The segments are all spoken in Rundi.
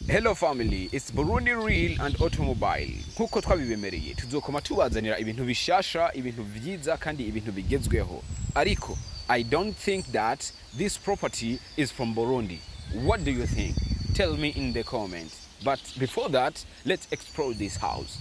Hello family, it's Burundi Real and Automobile. Nkuko twabibemereye tuzokoma tubazanira ibintu bishasha, ibintu vyiza kandi ibintu bigezweho. Ariko, I don't think that this property is from Burundi. What do you think? Tell me in the comments. But before that, let's explore this house.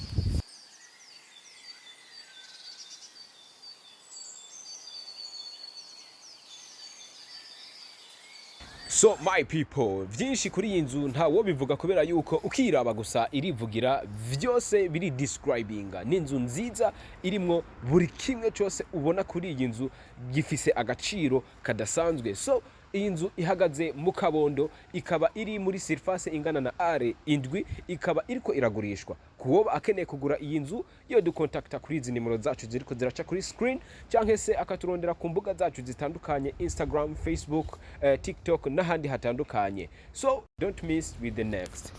So my people, vyinshi kuri iyi nzu ntawo bivuga kubera yuko ukiraba gusa irivugira vyose biri describinga. Ni inzu nziza irimwo buri kimwe cyose ubona kuri iyi nzu gifise agaciro kadasanzwe. So iyi nzu ihagaze mu Kabondo, ikaba iri muri surface ingana na are indwi, ikaba iriko iragurishwa. Kuwoba akeneye kugura iyi nzu yo dukontakta kuri izi nimero zacu ziriko ziraca kuri screen, canke se akaturondera ku mbuga zacu zitandukanye Instagram, Facebook, TikTok n'ahandi hatandukanye. So don't miss with the next.